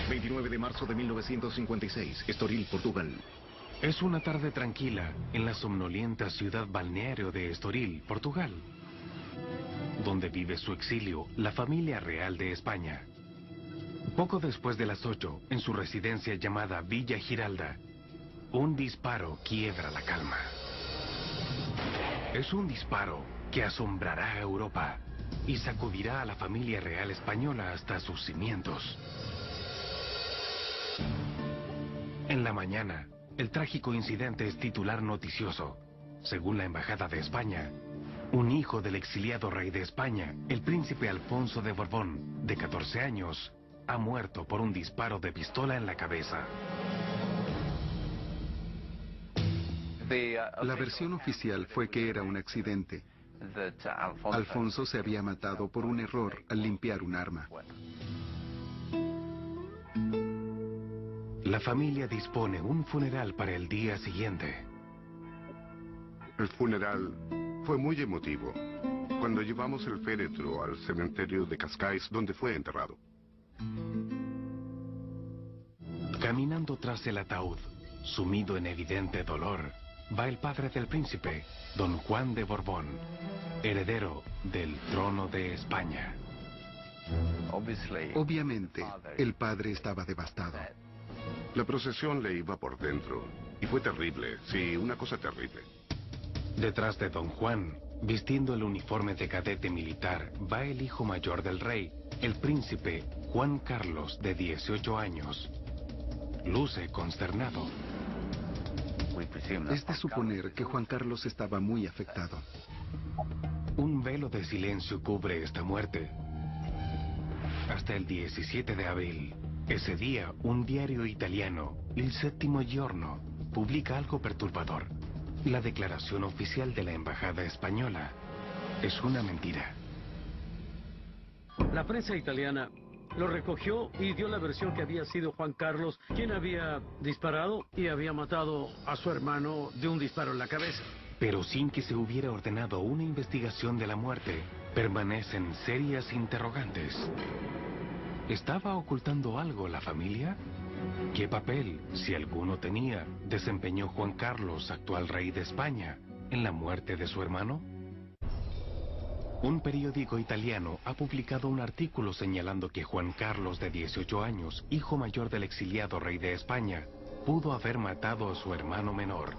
29 de marzo de 1956, Estoril, Portugal. Es una tarde tranquila en la somnolienta ciudad balneario de Estoril, Portugal, donde vive su exilio la familia real de España. Poco después de las 8, en su residencia llamada Villa Giralda, un disparo quiebra la calma. Es un disparo que asombrará a Europa y sacudirá a la familia real española hasta sus cimientos. En la mañana, el trágico incidente es titular noticioso. Según la Embajada de España, un hijo del exiliado rey de España, el príncipe Alfonso de Borbón, de 14 años, ha muerto por un disparo de pistola en la cabeza. La versión oficial fue que era un accidente. Alfonso se había matado por un error al limpiar un arma. La familia dispone un funeral para el día siguiente. El funeral fue muy emotivo. Cuando llevamos el féretro al cementerio de Cascais, donde fue enterrado. Caminando tras el ataúd, sumido en evidente dolor, va el padre del príncipe, don Juan de Borbón, heredero del trono de España. Obviamente, el padre estaba devastado. La procesión le iba por dentro. Y fue terrible, sí, una cosa terrible. Detrás de don Juan, vistiendo el uniforme de cadete militar, va el hijo mayor del rey, el príncipe Juan Carlos, de 18 años. Luce consternado. Es de suponer que Juan Carlos estaba muy afectado. Un velo de silencio cubre esta muerte. Hasta el 17 de abril, ese día, un diario italiano, Il Settimo Giorno, publica algo perturbador. La declaración oficial de la Embajada Española es una mentira. La prensa italiana lo recogió y dio la versión que había sido Juan Carlos quien había disparado y había matado a su hermano de un disparo en la cabeza. Pero sin que se hubiera ordenado una investigación de la muerte, permanecen serias interrogantes. ¿Estaba ocultando algo la familia? ¿Qué papel, si alguno tenía, desempeñó Juan Carlos, actual rey de España, en la muerte de su hermano? Un periódico italiano ha publicado un artículo señalando que Juan Carlos, de 18 años, hijo mayor del exiliado rey de España, pudo haber matado a su hermano menor.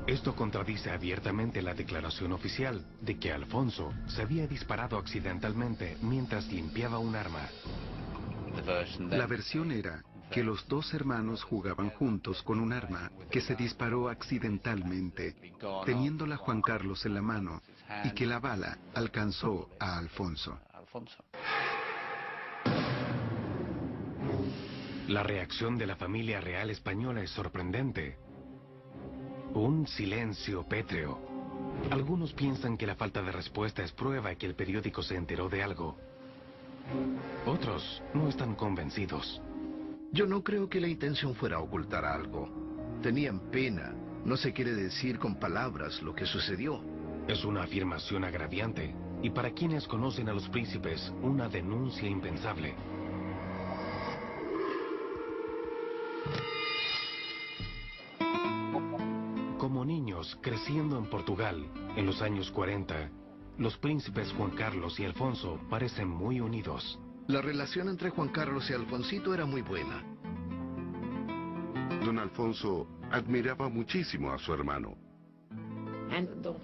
Esto contradice abiertamente la declaración oficial de que Alfonso se había disparado accidentalmente mientras limpiaba un arma. La versión era que los dos hermanos jugaban juntos con un arma que se disparó accidentalmente, teniéndola Juan Carlos en la mano, y que la bala alcanzó a Alfonso. La reacción de la familia real española es sorprendente. Un silencio pétreo. Algunos piensan que la falta de respuesta es prueba de que el periódico se enteró de algo. Otros no están convencidos. Yo no creo que la intención fuera ocultar algo. Tenían pena. No se quiere decir con palabras lo que sucedió. Es una afirmación agraviante, y para quienes conocen a los príncipes, una denuncia impensable. Como niños, creciendo en Portugal, en los años 40, los príncipes Juan Carlos y Alfonso parecen muy unidos. La relación entre Juan Carlos y Alfonsito era muy buena. Don Alfonso admiraba muchísimo a su hermano.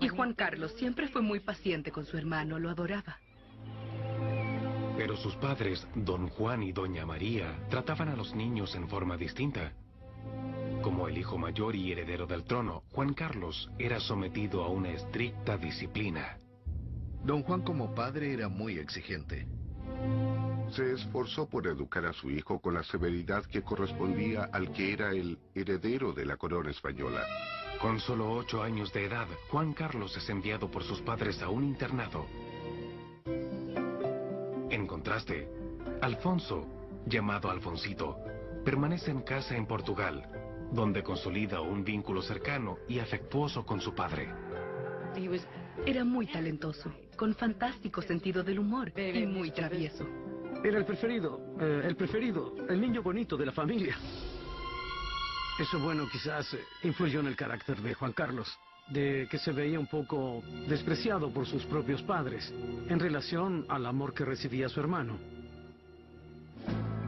Y Juan Carlos siempre fue muy paciente con su hermano, lo adoraba. Pero sus padres, don Juan y doña María, trataban a los niños en forma distinta. Como el hijo mayor y heredero del trono, Juan Carlos era sometido a una estricta disciplina. Don Juan como padre era muy exigente. Se esforzó por educar a su hijo con la severidad que correspondía al que era el heredero de la corona española. Con solo 8 años de edad, Juan Carlos es enviado por sus padres a un internado. En contraste, Alfonso, llamado Alfonsito, permanece en casa en Portugal, donde consolida un vínculo cercano y afectuoso con su padre. Era muy talentoso, con fantástico sentido del humor y muy travieso. Era el preferido, el niño bonito de la familia. Eso, bueno, quizás influyó en el carácter de Juan Carlos, de que se veía un poco despreciado por sus propios padres en relación al amor que recibía su hermano.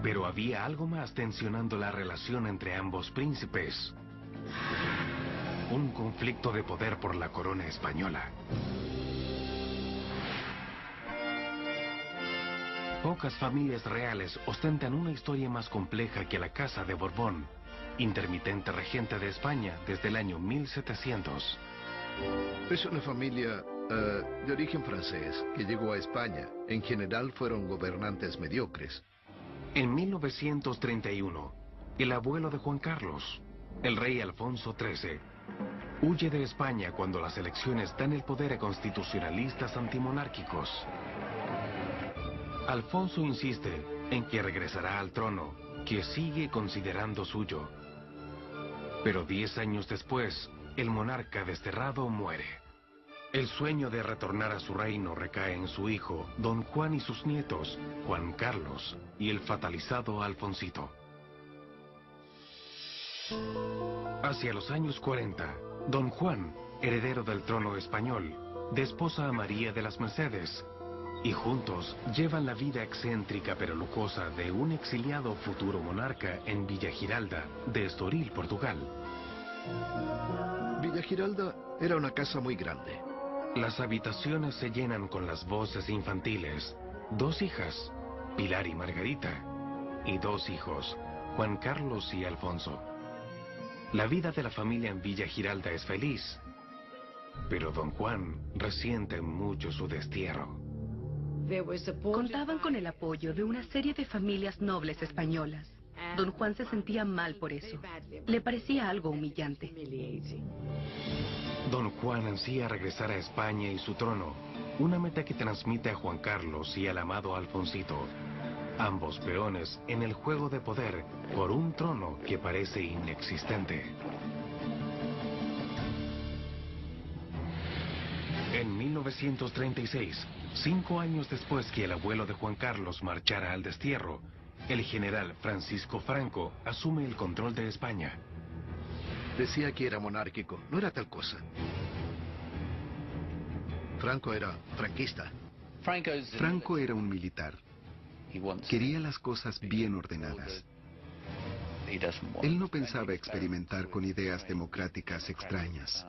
Pero había algo más tensionando la relación entre ambos príncipes. Un conflicto de poder por la corona española. Pocas familias reales ostentan una historia más compleja que la Casa de Borbón, intermitente regente de España desde el año 1700. Es una familia de origen francés que llegó a España. En general fueron gobernantes mediocres. En 1931, el abuelo de Juan Carlos, el rey Alfonso XIII, huye de España cuando las elecciones dan el poder a constitucionalistas antimonárquicos. Alfonso insiste en que regresará al trono, que sigue considerando suyo. Pero 10 años después, el monarca desterrado muere. El sueño de retornar a su reino recae en su hijo, Don Juan, y sus nietos, Juan Carlos y el fatalizado Alfonsito. Hacia los años 40, Don Juan, heredero del trono español, desposa a María de las Mercedes, y juntos llevan la vida excéntrica pero lujosa de un exiliado futuro monarca en Villa Giralda de Estoril, Portugal. Villa Giralda era una casa muy grande. Las habitaciones se llenan con las voces infantiles. 2 hijas, Pilar y Margarita, y 2 hijos, Juan Carlos y Alfonso. La vida de la familia en Villa Giralda es feliz, pero Don Juan resiente mucho su destierro. Contaban con el apoyo de una serie de familias nobles españolas. Don Juan se sentía mal por eso. Le parecía algo humillante. Don Juan ansía regresar a España y su trono, una meta que transmite a Juan Carlos y al amado Alfonsito, ambos peones en el juego de poder por un trono que parece inexistente. En 1936, 5 años después que el abuelo de Juan Carlos marchara al destierro, el general Francisco Franco asume el control de España. Decía que era monárquico, no era tal cosa. Franco era franquista. Franco era un militar. Quería las cosas bien ordenadas. Él no pensaba experimentar con ideas democráticas extrañas.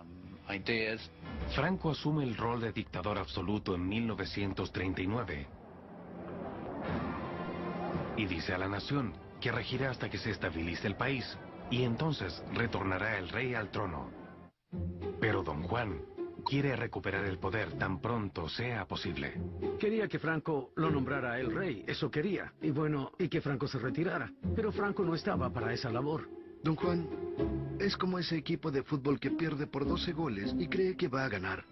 Franco asume el rol de dictador absoluto en 1939 y dice a la nación que regirá hasta que se estabilice el país y entonces retornará el rey al trono. Pero Don Juan quiere recuperar el poder tan pronto sea posible. Quería que Franco lo nombrara el rey, eso quería. Y bueno, y que Franco se retirara. Pero Franco no estaba para esa labor. Don Juan es como ese equipo de fútbol que pierde por 12 goles y cree que va a ganar.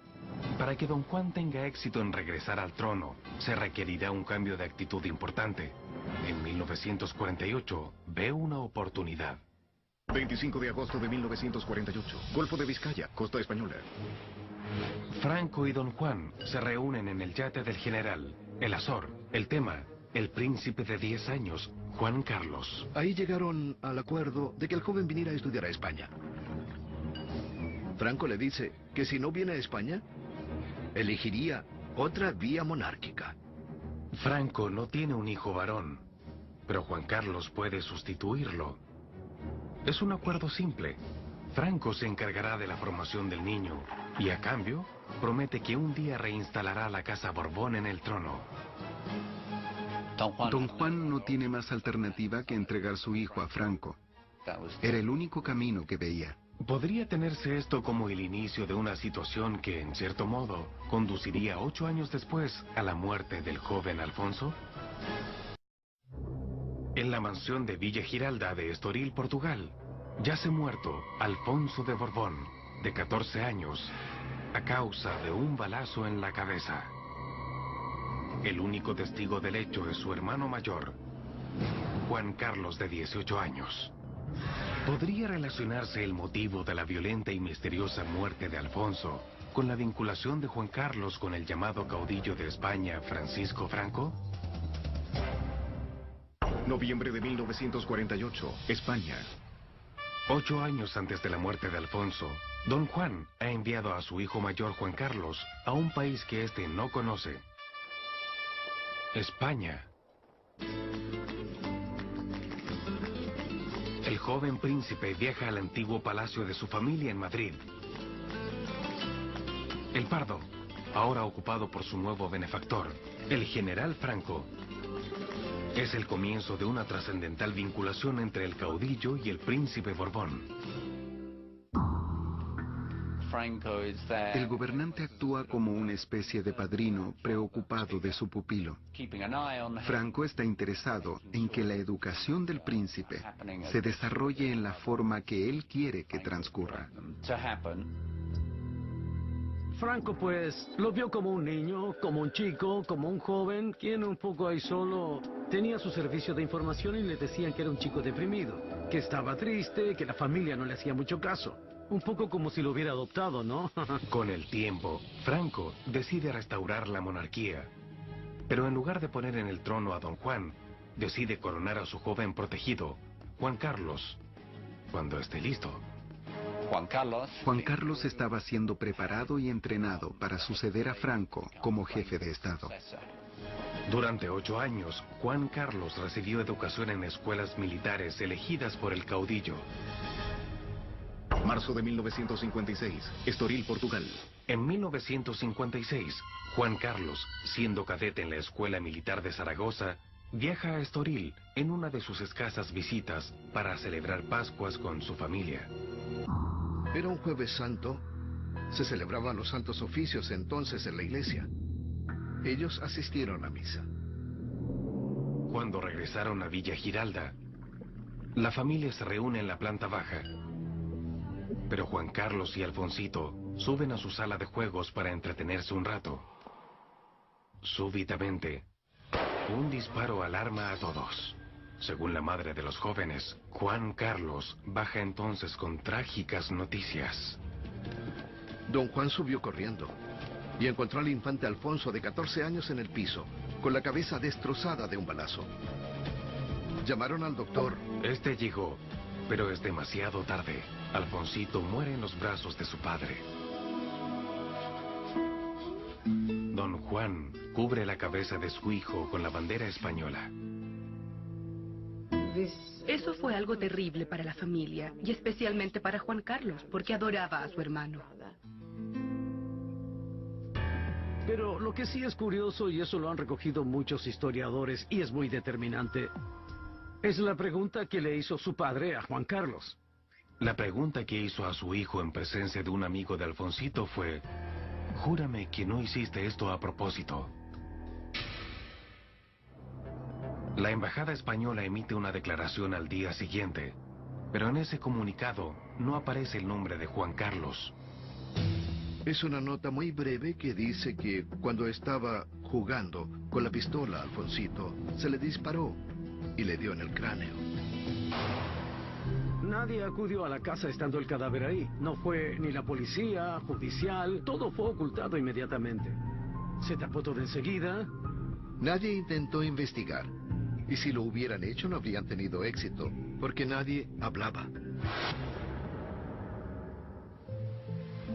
Para que Don Juan tenga éxito en regresar al trono, se requerirá un cambio de actitud importante. En 1948, ve una oportunidad. 25 de agosto de 1948, Golfo de Vizcaya, costa española. Franco y Don Juan se reúnen en el yate del general, el Azor. El tema, el príncipe de 10 años, Juan Carlos. Ahí llegaron al acuerdo de que el joven viniera a estudiar a España. Franco le dice que si no viene a España, elegiría otra vía monárquica. Franco no tiene un hijo varón, pero Juan Carlos puede sustituirlo. Es un acuerdo simple. Franco se encargará de la formación del niño y a cambio promete que un día reinstalará la casa Borbón en el trono. Don Juan no tiene más alternativa que entregar su hijo a Franco. Era el único camino que veía. ¿Podría tenerse esto como el inicio de una situación que, en cierto modo, conduciría 8 años después a la muerte del joven Alfonso? En la mansión de Villa Giralda de Estoril, Portugal, yace muerto Alfonso de Borbón, de 14 años, a causa de un balazo en la cabeza. El único testigo del hecho es su hermano mayor, Juan Carlos, de 18 años. ¿Podría relacionarse el motivo de la violenta y misteriosa muerte de Alfonso con la vinculación de Juan Carlos con el llamado caudillo de España, Francisco Franco? Noviembre de 1948, España. 8 años antes de la muerte de Alfonso, Don Juan ha enviado a su hijo mayor Juan Carlos a un país que éste no conoce. España. El joven príncipe viaja al antiguo palacio de su familia en Madrid. El Pardo, ahora ocupado por su nuevo benefactor, el general Franco. Es el comienzo de una trascendental vinculación entre el caudillo y el príncipe Borbón. El gobernante actúa como una especie de padrino preocupado de su pupilo. Franco está interesado en que la educación del príncipe se desarrolle en la forma que él quiere que transcurra. Franco, pues, lo vio como un niño, como un chico, como un joven, quien un poco ahí solo tenía su servicio de información y le decían que era un chico deprimido, que estaba triste, que la familia no le hacía mucho caso. Un poco como si lo hubiera adoptado, ¿no? Con el tiempo, Franco decide restaurar la monarquía. Pero en lugar de poner en el trono a Don Juan, decide coronar a su joven protegido, Juan Carlos, cuando esté listo. Juan Carlos estaba siendo preparado y entrenado para suceder a Franco como jefe de Estado. Durante 8 años, Juan Carlos recibió educación en escuelas militares elegidas por el caudillo. Marzo de 1956, Estoril, Portugal. En 1956, Juan Carlos, siendo cadete en la Escuela Militar de Zaragoza, viaja a Estoril en una de sus escasas visitas para celebrar Pascuas con su familia. Era un Jueves Santo. Se celebraban los santos oficios entonces en la iglesia. Ellos asistieron a misa. Cuando regresaron a Villa Giralda, la familia se reúne en la planta baja. Pero Juan Carlos y Alfonsito suben a su sala de juegos para entretenerse un rato. Súbitamente, un disparo alarma a todos. Según la madre de los jóvenes, Juan Carlos baja entonces con trágicas noticias. Don Juan subió corriendo y encontró al infante Alfonso de 14 años en el piso, con la cabeza destrozada de un balazo. Llamaron al doctor. Este llegó, pero es demasiado tarde. Alfonsito muere en los brazos de su padre. Don Juan cubre la cabeza de su hijo con la bandera española. Eso fue algo terrible para la familia, y especialmente para Juan Carlos, porque adoraba a su hermano. Pero lo que sí es curioso, y eso lo han recogido muchos historiadores, y es muy determinante, es la pregunta que le hizo su padre a Juan Carlos. La pregunta que hizo a su hijo en presencia de un amigo de Alfonsito fue: júrame que no hiciste esto a propósito. La embajada española emite una declaración al día siguiente, pero en ese comunicado no aparece el nombre de Juan Carlos. Es una nota muy breve que dice que cuando estaba jugando con la pistola a Alfonsito, se le disparó y le dio en el cráneo. Nadie acudió a la casa estando el cadáver ahí. No fue ni la policía, judicial, todo fue ocultado inmediatamente. Se tapó todo enseguida. Nadie intentó investigar. Y si lo hubieran hecho no habrían tenido éxito, porque nadie hablaba.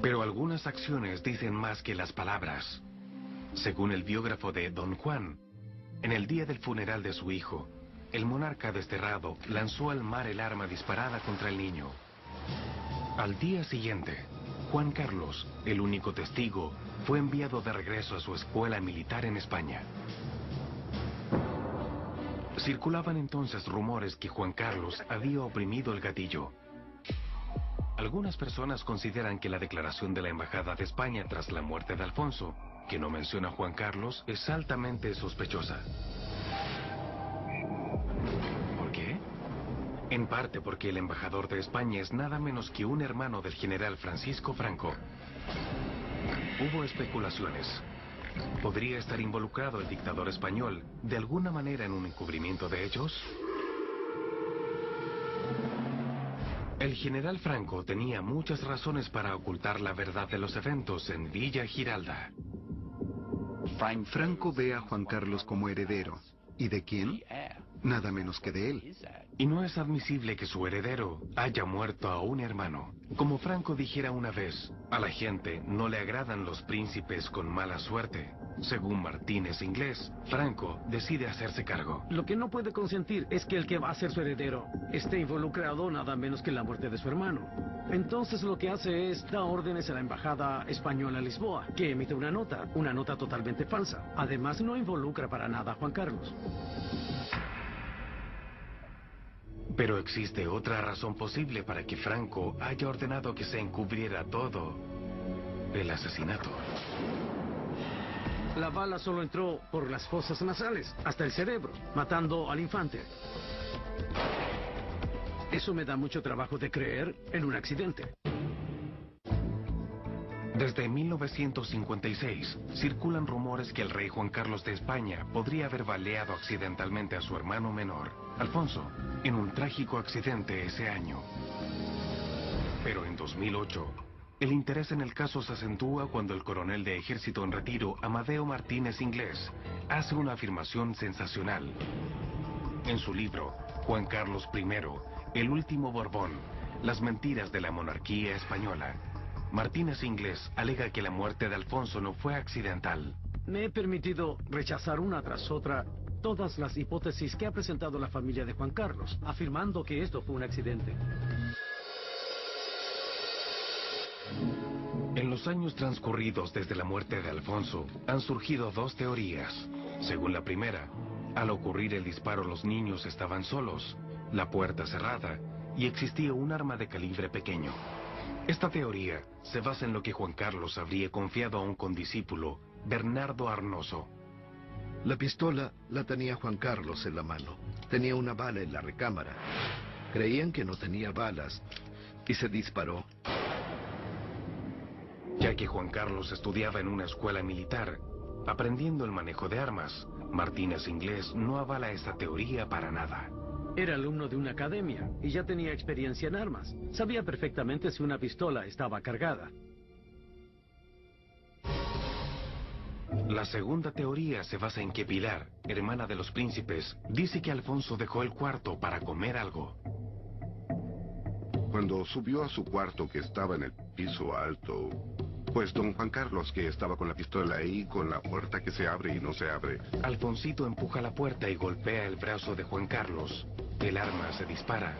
Pero algunas acciones dicen más que las palabras. Según el biógrafo de Don Juan, en el día del funeral de su hijo, el monarca desterrado lanzó al mar el arma disparada contra el niño. Al día siguiente, Juan Carlos, el único testigo, fue enviado de regreso a su escuela militar en España. Circulaban entonces rumores que Juan Carlos había oprimido el gatillo. Algunas personas consideran que la declaración de la Embajada de España tras la muerte de Alfonso, que no menciona a Juan Carlos, es altamente sospechosa. ¿Por qué? En parte porque el embajador de España es nada menos que un hermano del general Francisco Franco. Hubo especulaciones. ¿Podría estar involucrado el dictador español de alguna manera en un encubrimiento de hechos? El general Franco tenía muchas razones para ocultar la verdad de los eventos en Villa Giralda. Franco ve a Juan Carlos como heredero. ¿Y de quién? nada menos que de él. Y no es admisible que su heredero haya muerto a un hermano. Como Franco dijera una vez, a la gente no le agradan los príncipes con mala suerte. Según Martínez Inglés, Franco decide hacerse cargo. Lo que no puede consentir es que el que va a ser su heredero esté involucrado nada menos que en la muerte de su hermano. Entonces lo que hace es da órdenes a la embajada española en Lisboa, que emite una nota totalmente falsa. Además no involucra para nada a Juan Carlos. Pero existe otra razón posible para que Franco haya ordenado que se encubriera todo el asesinato. La bala solo entró por las fosas nasales, hasta el cerebro, matando al infante. Eso me da mucho trabajo de creer en un accidente. Desde 1956, circulan rumores que el rey Juan Carlos de España podría haber baleado accidentalmente a su hermano menor, Alfonso, en un trágico accidente ese año. Pero en 2008, el interés en el caso se acentúa cuando el coronel de ejército en retiro, Amadeo Martínez Inglés, hace una afirmación sensacional. En su libro, Juan Carlos I, el último Borbón, las mentiras de la monarquía española, Martínez Inglés alega que la muerte de Alfonso no fue accidental. Me he permitido rechazar una tras otra todas las hipótesis que ha presentado la familia de Juan Carlos, afirmando que esto fue un accidente. En los años transcurridos desde la muerte de Alfonso, han surgido dos teorías. Según la primera, al ocurrir el disparo los niños estaban solos, la puerta cerrada y existía un arma de calibre pequeño. Esta teoría se basa en lo que Juan Carlos habría confiado a un condiscípulo, Bernardo Arnoso. La pistola la tenía Juan Carlos en la mano. Tenía una bala en la recámara. Creían que no tenía balas y se disparó. Ya que Juan Carlos estudiaba en una escuela militar, aprendiendo el manejo de armas, Martínez Inglés no avala esta teoría para nada. Era alumno de una academia y ya tenía experiencia en armas. Sabía perfectamente si una pistola estaba cargada. La segunda teoría se basa en que Pilar, hermana de los príncipes, dice que Alfonso dejó el cuarto para comer algo. Cuando subió a su cuarto, que estaba en el piso alto, pues don Juan Carlos, que estaba con la pistola ahí, con la puerta que se abre y no se abre. Alfonsito empuja la puerta y golpea el brazo de Juan Carlos. El arma se dispara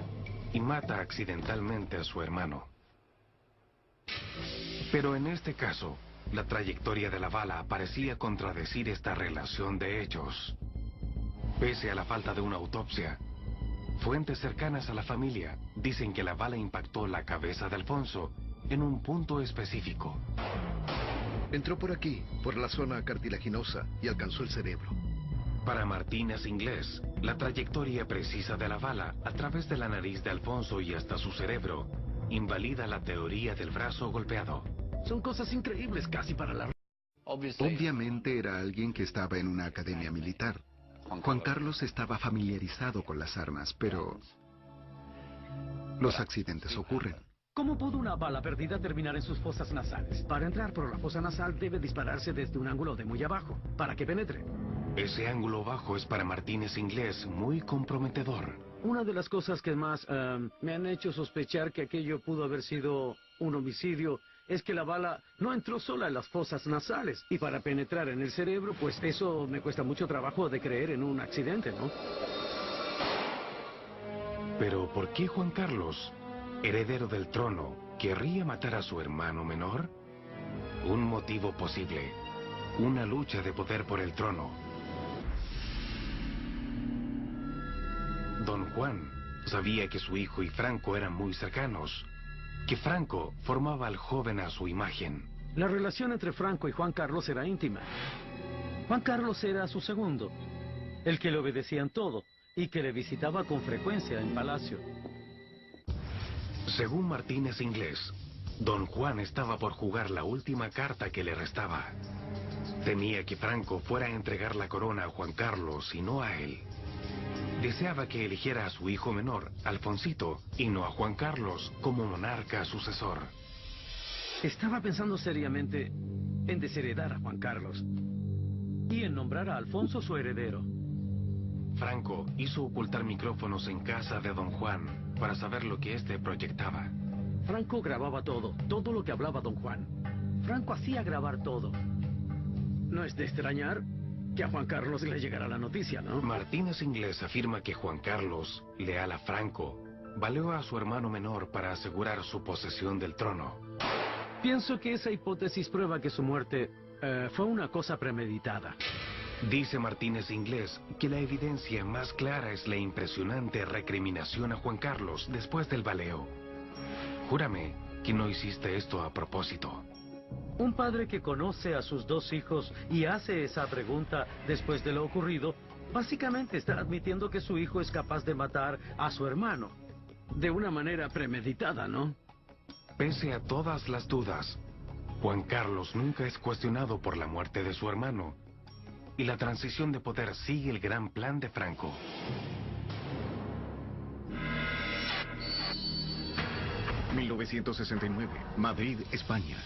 y mata accidentalmente a su hermano. Pero en este caso, la trayectoria de la bala parecía contradecir esta relación de hechos. Pese a la falta de una autopsia, fuentes cercanas a la familia dicen que la bala impactó la cabeza de Alfonso en un punto específico. Entró por aquí, por la zona cartilaginosa, y alcanzó el cerebro. Para Martínez Inglés, la trayectoria precisa de la bala a través de la nariz de Alfonso y hasta su cerebro invalida la teoría del brazo golpeado. Son cosas increíbles casi para la... Obviamente era alguien que estaba en una academia militar. Juan Carlos estaba familiarizado con las armas, pero los accidentes ocurren. ¿Cómo pudo una bala perdida terminar en sus fosas nasales? Para entrar por la fosa nasal debe dispararse desde un ángulo de muy abajo, para que penetre. Ese ángulo bajo es para Martínez Inglés muy comprometedor. Una de las cosas que más me han hecho sospechar que aquello pudo haber sido un homicidio es que la bala no entró sola en las fosas nasales. Y para penetrar en el cerebro, pues eso me cuesta mucho trabajo de creer en un accidente, ¿no? Pero ¿por qué Juan Carlos, heredero del trono, querría matar a su hermano menor? Un motivo posible. Una lucha de poder por el trono. Don Juan sabía que su hijo y Franco eran muy cercanos, que Franco formaba al joven a su imagen. La relación entre Franco y Juan Carlos era íntima. Juan Carlos era su segundo, el que le obedecía en todo y que le visitaba con frecuencia en palacio. Según Martínez Inglés, Don Juan estaba por jugar la última carta que le restaba. Temía que Franco fuera a entregar la corona a Juan Carlos y no a él. Deseaba que eligiera a su hijo menor, Alfonsito, y no a Juan Carlos como monarca sucesor. Estaba pensando seriamente en desheredar a Juan Carlos y en nombrar a Alfonso su heredero. Franco hizo ocultar micrófonos en casa de don Juan para saber lo que éste proyectaba. Franco grababa todo lo que hablaba don Juan. Franco hacía grabar todo. No es de extrañar que a Juan Carlos le llegara la noticia, ¿no? Martínez Inglés afirma que Juan Carlos, leal a Franco, valió a su hermano menor para asegurar su posesión del trono. Pienso que esa hipótesis prueba que su muerte fue una cosa premeditada. Dice Martínez Inglés que la evidencia más clara es la impresionante recriminación a Juan Carlos después del baleo. Júrame que no hiciste esto a propósito. Un padre que conoce a sus dos hijos y hace esa pregunta después de lo ocurrido, básicamente está admitiendo que su hijo es capaz de matar a su hermano. De una manera premeditada, ¿no? Pese a todas las dudas, Juan Carlos nunca es cuestionado por la muerte de su hermano. Y la transición de poder sigue el gran plan de Franco. ...1969, Madrid, España.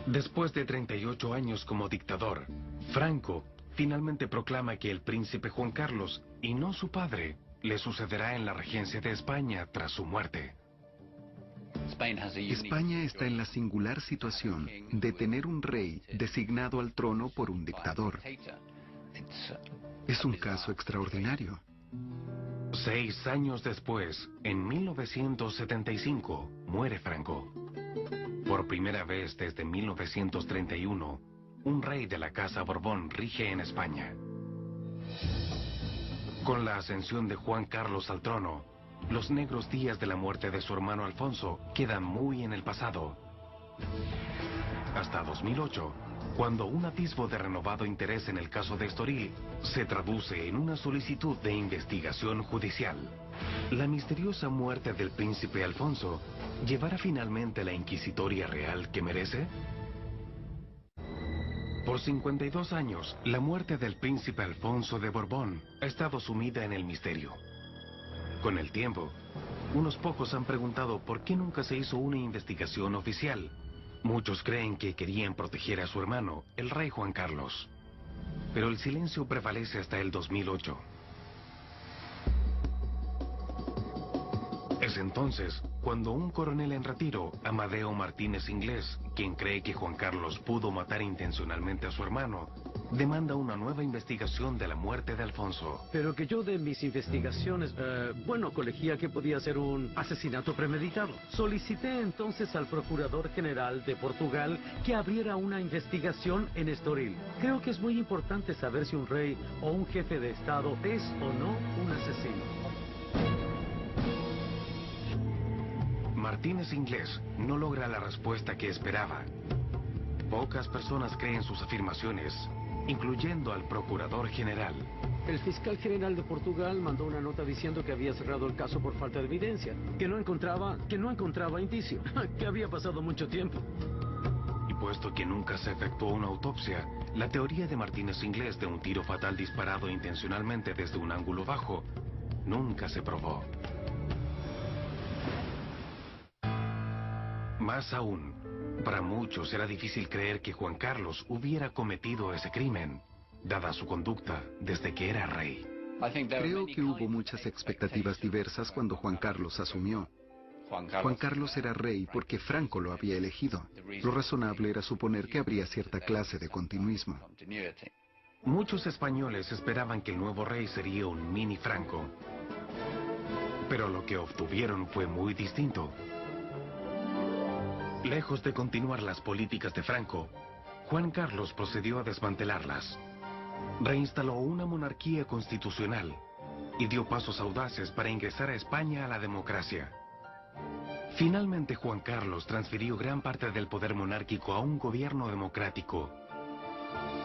Después de 38 años como dictador, Franco finalmente proclama que el príncipe Juan Carlos, y no su padre, le sucederá en la regencia de España tras su muerte. España está en la singular situación de tener un rey designado al trono por un dictador. Es un caso extraordinario. 6 años después, en 1975, muere Franco. Por primera vez desde 1931, un rey de la Casa Borbón rige en España. Con la ascensión de Juan Carlos al trono, los negros días de la muerte de su hermano Alfonso quedan muy en el pasado. Hasta 2008, cuando un atisbo de renovado interés en el caso de Estoril se traduce en una solicitud de investigación judicial. La misteriosa muerte del príncipe Alfonso llevará finalmente la inquisitoria real que merece. Por 52 años, la muerte del príncipe Alfonso de Borbón ha estado sumida en el misterio. Con el tiempo, unos pocos han preguntado por qué nunca se hizo una investigación oficial. Muchos creen que querían proteger a su hermano, el rey Juan Carlos. Pero el silencio prevalece hasta el 2008. Es entonces cuando un coronel en retiro, Amadeo Martínez Inglés, quien cree que Juan Carlos pudo matar intencionalmente a su hermano, demanda una nueva investigación de la muerte de Alfonso. Pero que yo de mis investigaciones, colegía que podía ser un asesinato premeditado. Solicité entonces al Procurador General de Portugal que abriera una investigación en Estoril. Creo que es muy importante saber si un rey o un jefe de Estado es o no un asesino. Martínez Inglés no logra la respuesta que esperaba. Pocas personas creen sus afirmaciones, incluyendo al Procurador General. El fiscal general de Portugal mandó una nota diciendo que había cerrado el caso por falta de evidencia, que no encontraba indicio, que había pasado mucho tiempo. Y puesto que nunca se efectuó una autopsia, la teoría de Martínez Inglés de un tiro fatal disparado intencionalmente desde un ángulo bajo nunca se probó. Más aún, para muchos era difícil creer que Juan Carlos hubiera cometido ese crimen, dada su conducta desde que era rey. Creo que hubo muchas expectativas diversas cuando Juan Carlos asumió. Juan Carlos era rey porque Franco lo había elegido. Lo razonable era suponer que habría cierta clase de continuismo. Muchos españoles esperaban que el nuevo rey sería un mini Franco. Pero lo que obtuvieron fue muy distinto. Lejos de continuar las políticas de Franco, Juan Carlos procedió a desmantelarlas. Reinstaló una monarquía constitucional y dio pasos audaces para ingresar a España a la democracia. Finalmente, Juan Carlos transfirió gran parte del poder monárquico a un gobierno democrático.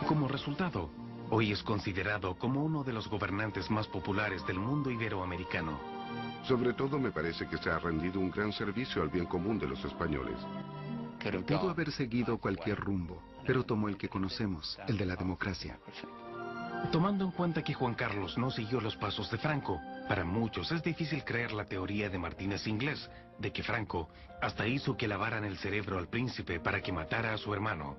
Como resultado, hoy es considerado como uno de los gobernantes más populares del mundo iberoamericano. Sobre todo me parece que se ha rendido un gran servicio al bien común de los españoles. Pudo haber seguido cualquier rumbo, pero tomó el que conocemos, el de la democracia. Tomando en cuenta que Juan Carlos no siguió los pasos de Franco, para muchos es difícil creer la teoría de Martínez Inglés de que Franco hasta hizo que lavaran el cerebro al príncipe para que matara a su hermano.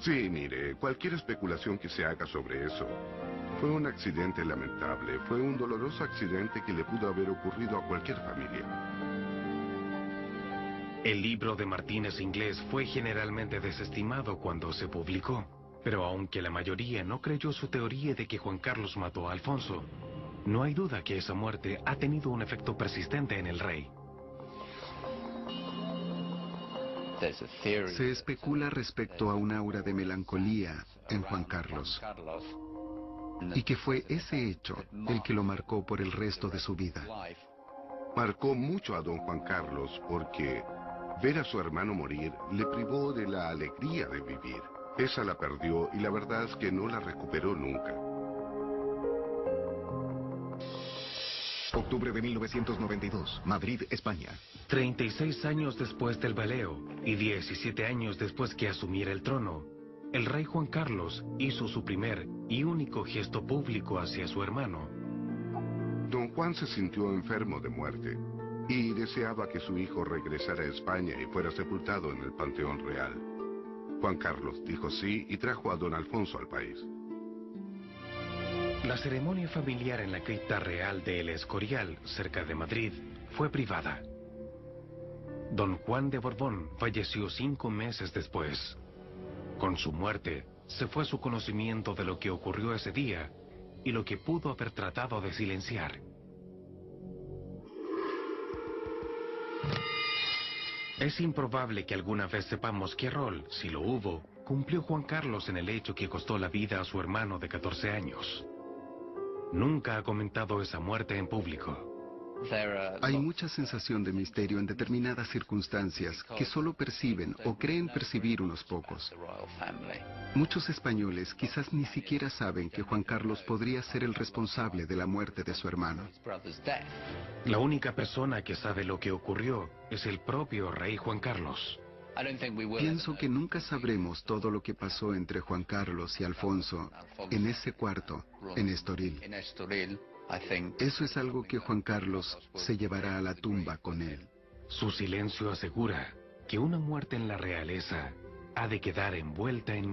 Sí, mire, cualquier especulación que se haga sobre eso Fue un accidente lamentable, fue un doloroso accidente que le pudo haber ocurrido a cualquier familia. El libro de Martínez Inglés fue generalmente desestimado cuando se publicó, pero aunque la mayoría no creyó su teoría de que Juan Carlos mató a Alfonso, no hay duda que esa muerte ha tenido un efecto persistente en el rey. Se especula respecto a un aura de melancolía en Juan Carlos, y que fue ese hecho el que lo marcó por el resto de su vida. Marcó mucho a don Juan Carlos porque ver a su hermano morir le privó de la alegría de vivir. Esa la perdió y la verdad es que no la recuperó nunca. Octubre de 1992, Madrid, España. 36 años después del veleo y 17 años después que asumiera el trono, el rey Juan Carlos hizo su primer y único gesto público hacia su hermano. Don Juan se sintió enfermo de muerte y deseaba que su hijo regresara a España y fuera sepultado en el Panteón Real. Juan Carlos dijo sí y trajo a don Alfonso al país. La ceremonia familiar en la cripta real de El Escorial, cerca de Madrid, fue privada. Don Juan de Borbón falleció 5 meses después. Con su muerte, se fue su conocimiento de lo que ocurrió ese día y lo que pudo haber tratado de silenciar. Es improbable que alguna vez sepamos qué rol, si lo hubo, cumplió Juan Carlos en el hecho que costó la vida a su hermano de 14 años. Nunca ha comentado esa muerte en público. Hay mucha sensación de misterio en determinadas circunstancias que solo perciben o creen percibir unos pocos. Muchos españoles quizás ni siquiera saben que Juan Carlos podría ser el responsable de la muerte de su hermano. La única persona que sabe lo que ocurrió es el propio rey Juan Carlos. Pienso que nunca sabremos todo lo que pasó entre Juan Carlos y Alfonso en ese cuarto, en Estoril. Eso es algo que Juan Carlos se llevará a la tumba con él. Su silencio asegura que una muerte en la realeza ha de quedar envuelta en